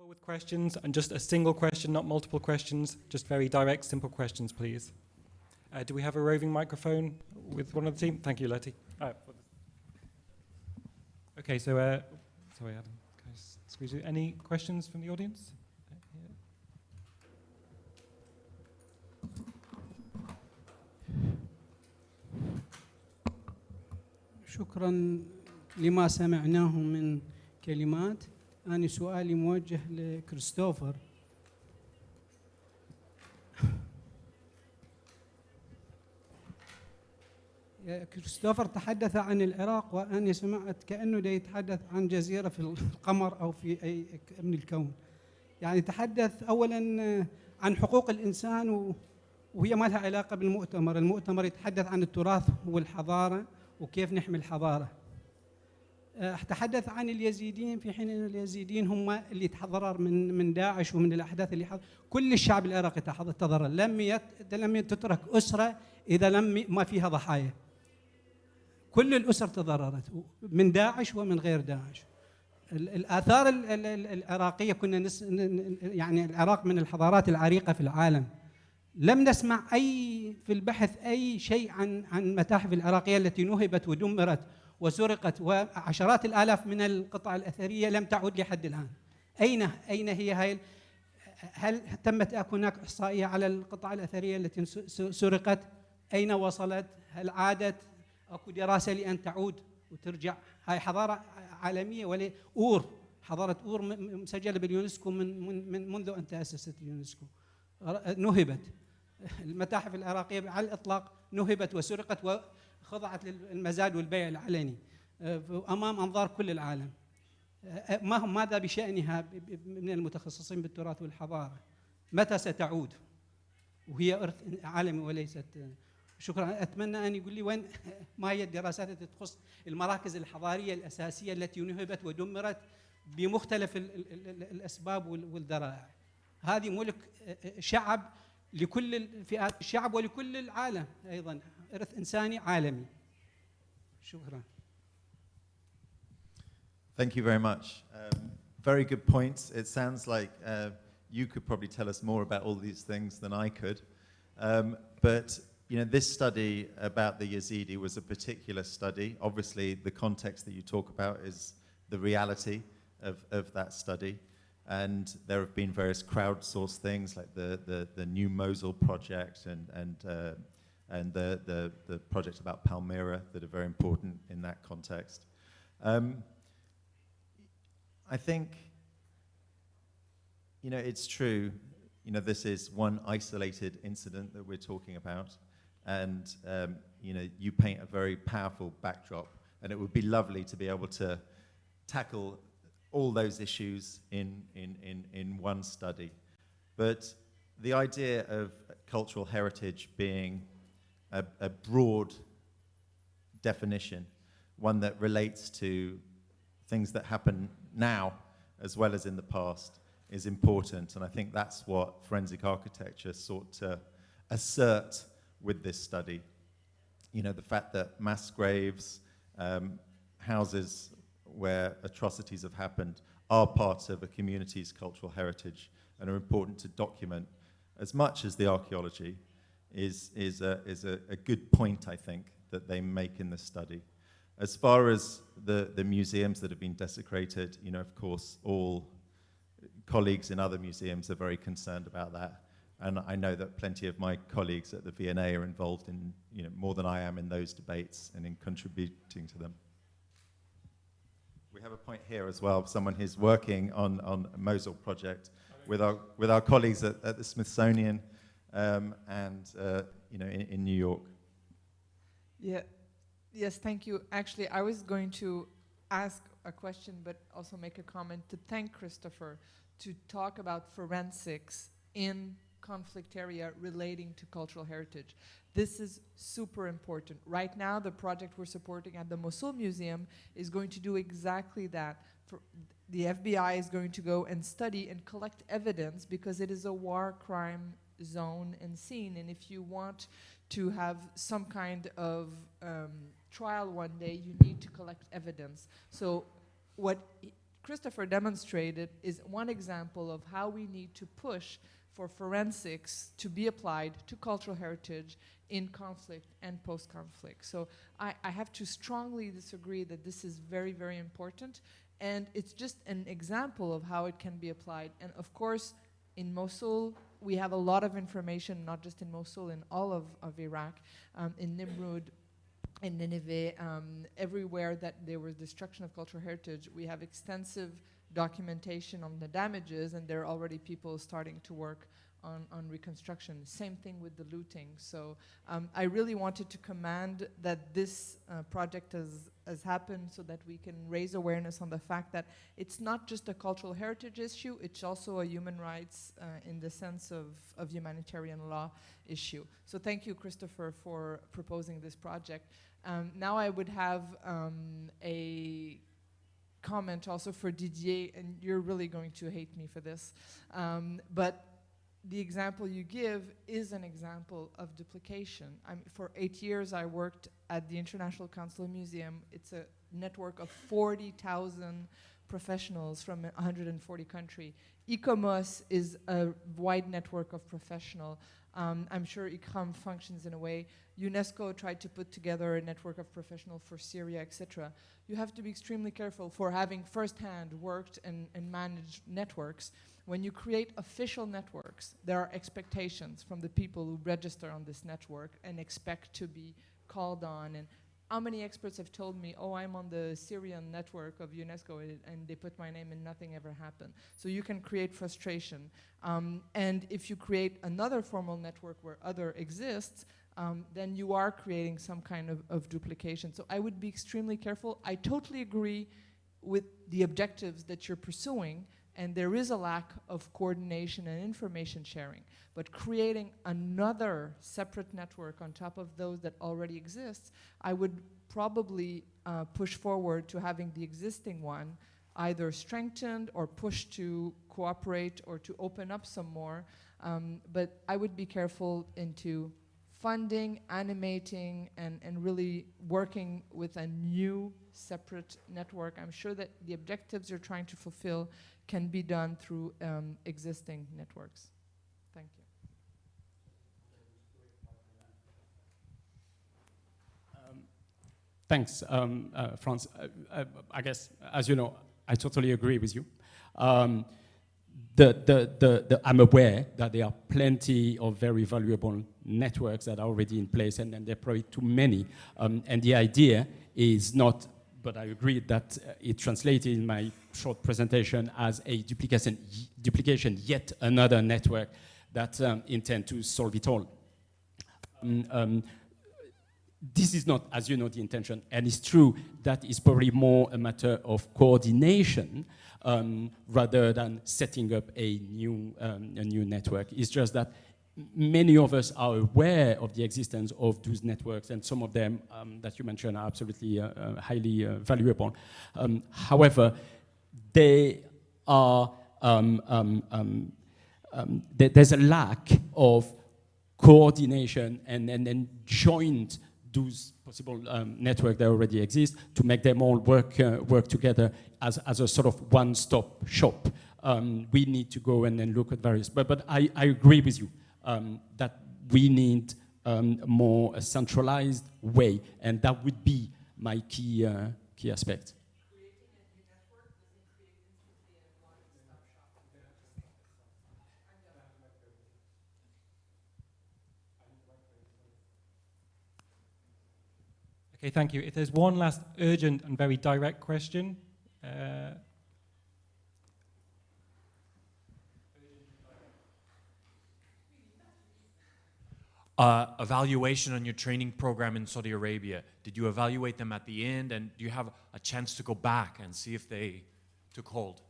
With questions, and just a single question, not multiple questions, just very direct, simple questions, please. Do we have a roving microphone with one of the team? Thank you, Letty. Okay, so, sorry, Adam, can I squeeze you? Any questions from the audience? شكرا لما سمعناه من كلمات. أنا سؤالي موجه لكريستوفر. كريستوفر تحدث عن العراق، وأنا سمعت كأنه يتحدث عن جزيرة في القمر أو في أي من الكون. يعني تحدث أولاً عن حقوق الإنسان وهي ما لها علاقة بالمؤتمر. المؤتمر يتحدث عن التراث والحضارة وكيف نحمي الحضارة. تحدث عن اليزيديين في حين أن اليزيديين هم اللي تضرر من داعش ومن الأحداث اللي حصلت. كل الشعب العراقي تضرر، لم تترك أسرة إذا ما فيها ضحايا. كل الأسر تضررت من داعش ومن غير داعش. الآثار العراقية كنا يعني العراق من الحضارات العريقة في العالم. لم نسمع في البحث أي شيء عن متاحف العراقية التي نهبت ودمرت وسرقت، وعشرات الآلاف من القطع الأثرية لم تعد لحد الآن. أين هي هاي؟ هل تمت هناك إحصائية على القطع الأثرية التي سرقت؟ أين وصلت؟ هل عادت؟ أكو دراسة لأن تعود وترجع؟ هاي حضارة عالمية ولا حضارة أور مسجلة باليونسكو منذ أن تأسست اليونسكو. نهبت المتاحف العراقية على الإطلاق، نهبت وسرقت وخضعت للمزاد والبيع العلني أمام أنظار كل العالم. ماذا بشأنها من المتخصصين بالتراث والحضارة؟ متى ستعود وهي إرث عالمي وليست؟ شكرا. أتمنى أن يقول لي وين ما هي الدراسات التي تخص المراكز الحضارية الأساسية التي نهبت ودمرت بمختلف الأسباب والذرائع. هذه ملك شعب لكل فئات الشعب ولكل العالم، أيضا إرث إنساني عالمي. شكرا. Thank you very much. Very good points. It sounds like you could probably tell us more about all these things than I could. But you know, this study about the Yazidi was a particular study. Obviously, the context that you talk about is the reality of that study. And there have been various crowdsourced things like the New Mosul project and the project about Palmyra that are very important in that context. I think, you know, it's true, you know, this is one isolated incident that we're talking about, and you know, you paint a very powerful backdrop, and it would be lovely to be able to tackle all those issues in one study. But the idea of cultural heritage being a broad definition, one that relates to things that happen now as well as in the past, is important. And I think that's what forensic architecture sought to assert with this study. You know, the fact that mass graves, houses where atrocities have happened are part of a community's cultural heritage and are important to document as much as the archaeology is a good point, I think, that they make in this study. As far as the museums that have been desecrated, you know, of course, all colleagues in other museums are very concerned about that. And I know that plenty of my colleagues at the V&A are involved in, you know, more than I am in those debates and in contributing to them. We have a point here as well, someone who's working on a Mosul project with our colleagues at the Smithsonian and you know, in New York. Yeah. Yes, thank you. Actually, I was going to ask a question, but also make a comment to thank Christopher to talk about forensics in conflict area relating to cultural heritage. This is super important. Right now, the project we're supporting at the Mosul Museum is going to do exactly that. The FBI is going to go and study and collect evidence because it is a war crime zone and scene. And if you want to have some kind of trial one day, you need to collect evidence. So what Christopher demonstrated is one example of how we need to push for forensics to be applied to cultural heritage in conflict and post-conflict. So I have to strongly disagree that this is very, very important, and it's just an example of how it can be applied. And of course, in Mosul, we have a lot of information, not just in Mosul, in all of Iraq, in Nimrud, in Nineveh, everywhere that there was destruction of cultural heritage. We have extensive documentation on the damages, and there are already people starting to work on reconstruction. Same thing with the looting. So I really wanted to commend that this project has happened so that we can raise awareness on the fact that it's not just a cultural heritage issue, it's also a human rights in the sense of humanitarian law issue. So thank you, Christopher, for proposing this project. Now I would have a comment also for Didier, and you're really going to hate me for this, but the example you give is an example of duplication. For 8 years, I worked at the International Council Museum. It's a network of 40,000 professionals from 140 countries. ICOMOS is a wide network of professionals. I'm sure ICRAM functions in a way. UNESCO tried to put together a network of professionals for Syria, etc. You have to be extremely careful for having firsthand worked and managed networks. When you create official networks, there are expectations from the people who register on this network and expect to be called on. And how many experts have told me, oh, I'm on the Syrian network of UNESCO, and they put my name and nothing ever happened. So you can create frustration. And if you create another formal network where other exists, then you are creating some kind of duplication. So I would be extremely careful. I totally agree with the objectives that you're pursuing, and there is a lack of coordination and information sharing. But creating another separate network on top of those that already exist, I would probably push forward to having the existing one either strengthened or pushed to cooperate or to open up some more. But I would be careful into funding, animating, and really working with a new separate network. I'm sure that the objectives you're trying to fulfill can be done through existing networks. Thank you. Thanks, Franz. I guess, as you know, I totally agree with you. I'm aware that there are plenty of very valuable networks that are already in place, and they're probably too many. And the idea is not, but I agree that it translated in my short presentation as a duplication, yet another network that intend to solve it all. This is not, as you know, the intention, and it's true that it's probably more a matter of coordination rather than setting up a new network. It's just that many of us are aware of the existence of those networks, and some of them that you mentioned are absolutely highly valuable. However, they are there's a lack of coordination and joint those possible networks that already exist to make them all work together as a sort of one-stop shop. We need to go and then look at various, but I agree with you that we need more a centralized way, and that would be my key aspect. Okay, thank you. If there's one last urgent and very direct question. Evaluation on your training program in Saudi Arabia. Did you evaluate them at the end, and do you have a chance to go back and see if they took hold?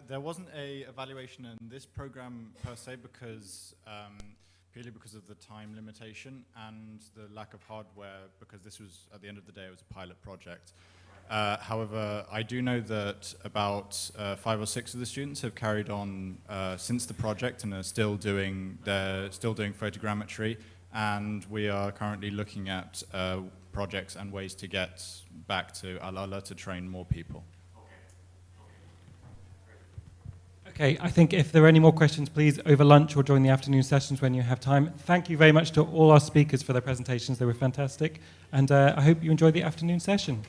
There wasn't a evaluation in this program per se because purely because of the time limitation and the lack of hardware, because this was, at the end of the day, it was a pilot project. However, I do know that about 5 or 6 of the students have carried on since the project and are they're still doing photogrammetry, and we are currently looking at projects and ways to get back to Al-Ala to train more people. Okay, I think if there are any more questions, please over lunch or during the afternoon sessions when you have time. Thank you very much to all our speakers for their presentations. They were fantastic. And I hope you enjoyed the afternoon session.